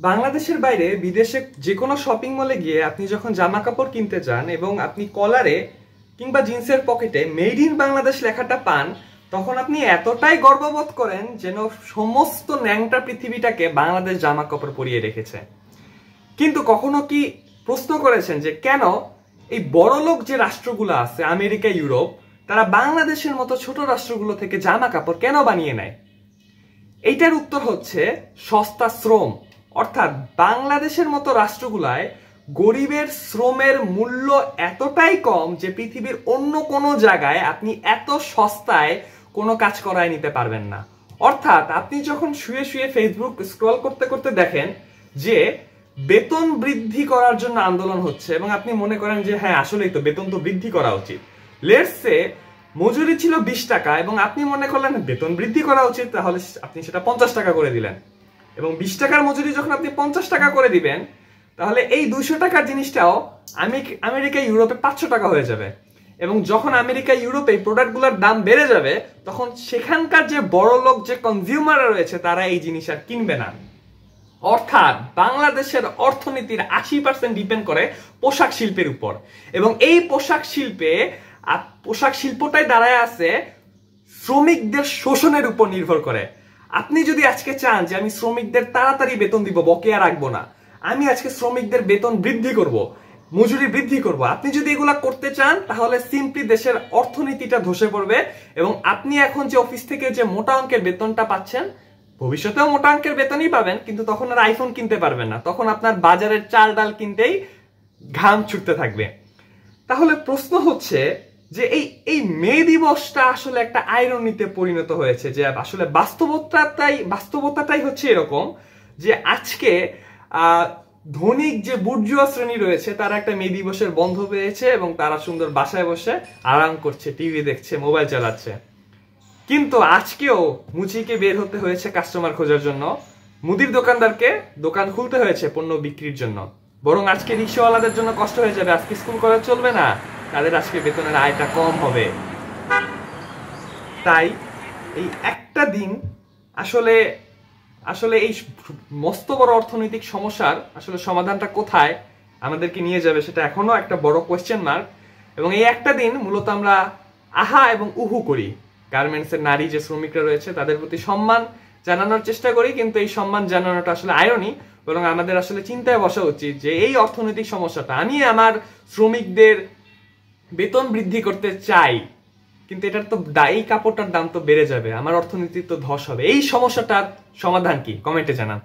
বাংলাদেশের বাইরে বিদেশে যে কোনো শপিং মলে গিয়ে আপনি যখন জামা কাপড় কিনতে যান এবং আপনি কলারে কিংবা জিন্সের পকেটে মেড ইন বাংলাদেশ লেখাটা পান, তখন আপনি এতটাই গর্ববোধ করেন যেন সমস্ত ন্যাংটা পৃথিবীটাকে বাংলাদেশ জামা কাপড় পরিয়ে রেখেছে। কিন্তু কখনো কি প্রশ্ন করেছেন যে কেন এই বড়লোক যে রাষ্ট্রগুলো আছে, আমেরিকা, ইউরোপ, তারা বাংলাদেশের মতো ছোট রাষ্ট্রগুলো থেকে জামা কাপড় কেন বানিয়ে নেয়? এইটার উত্তর হচ্ছে সস্তা শ্রম। অর্থাৎ বাংলাদেশের মতো রাষ্ট্রগুলায় গরিবের শ্রমের মূল্য এতটাই কম যে পৃথিবীর অন্য কোনো জায়গায় আপনি এত সস্তায় কোনো কাজ করায় নিতে পারবেন না। অর্থাৎ আপনি যখন শুয়ে শুয়ে ফেসবুক স্ক্রল করতে করতে দেখেন যে বেতন বৃদ্ধি করার জন্য আন্দোলন হচ্ছে এবং আপনি মনে করেন যে হ্যাঁ আসলেই তো বেতন তো বৃদ্ধি করা উচিত, লেটস সে মজুরি ছিল 20 টাকা এবং আপনি মনে করলেন বেতন বৃদ্ধি করা উচিত, তাহলে আপনি সেটা 50 টাকা করে দিলেন এবং 20 টাকার মজুরি যখন আপনি 50 টাকা করে দিবেন, তাহলে এই 200 টাকার জিনিসটাও আমেরিকা ইউরোপে 500 টাকা হয়ে যাবে। এবং যখন আমেরিকা ইউরোপে প্রোডাক্টগুলোর দাম বেড়ে যাবে, তখন সেখানকার যে বড় লোক যে কনজিউমাররা রয়েছে তারা এই জিনিস আর কিনবে না। অর্থাৎ বাংলাদেশের অর্থনীতির 80% ডিপেন্ড করে পোশাক শিল্পের উপর এবং এই পোশাক শিল্পটাই দাঁড়ায় আছে শ্রমিকদের শোষণের উপর নির্ভর করে। আপনি যদি আজকে চান যে আমি শ্রমিকদের তাড়াতাড়ি বেতন দিব, বকেয়া রাখবো না, আমি আজকে শ্রমিকদের বেতন বৃদ্ধি করব, মজুরি বৃদ্ধি করব, আপনি যদি এগুলা করতে চান তাহলে সিম্পলি দেশের অর্থনীতিটা ধসে পড়বে এবং আপনি এখন যে অফিস থেকে যে মোটা অঙ্কের বেতনটা পাচ্ছেন, ভবিষ্যতেও মোটা অঙ্কের বেতনই পাবেন, কিন্তু তখন আর আইফোন কিনতে পারবেন না, তখন আপনার বাজারের চাল ডাল কিনতেই ঘাম ছুটতে থাকবে। তাহলে প্রশ্ন হচ্ছে যে এই মে দিবসটা আসলে একটা আইরনিতে পরিণত হয়েছে, যে আসলে বাস্তবতাটাই হচ্ছে এরকম যে আজকে ধনিক যে বুর্জুয়া শ্রেণী রয়েছে তারা একটা মে দিবসের বন্ধ পেয়েছে এবং তারা সুন্দর বাসায় বসে আরাম করছে, টিভি দেখছে, মোবাইল চালাচ্ছে। কিন্তু আজকেও মুচিকে বের হতে হয়েছে কাস্টমার খোঁজার জন্য, মুদির দোকানদারকে দোকান খুলতে হয়েছে পণ্য বিক্রির জন্য। বরং আজকে রিক্সাওয়ালাদের জন্য কষ্ট হয়ে যাবে, আজকে স্কুল কলেজ চলবে না, তাদের আজকে বেতনের আয়টা কম হবে। তাই এই একটা দিন আসলে এই মস্ত বড় অর্থনৈতিক সমস্যার আসলে সমাধানটা কোথায় আমাদেরকে নিয়ে যাবে সেটা এখনো একটা বড় কোয়েশ্চেন মার্ক। এবং এই একটা দিন মূলত আমরা আহা এবং উহু করি, গার্মেন্টসের নারী যে শ্রমিকরা রয়েছে তাদের প্রতি সম্মান জানানোর চেষ্টা করি, কিন্তু এই সম্মান জানানোটা আসলে আয়রনি। বরং আমাদের আসলে চিন্তায় বসা উচিত যে এই অর্থনৈতিক সমস্যাটা, আমি আমার শ্রমিকদের বেতন বৃদ্ধি করতে চাই, কিন্তু এটার তো এই কাপড়টার দাম তো বেড়ে যাবে, আমার অর্থনীতি তো ধস হবে। এই সমস্যাটার সমাধান কি? কমেন্টে জানান।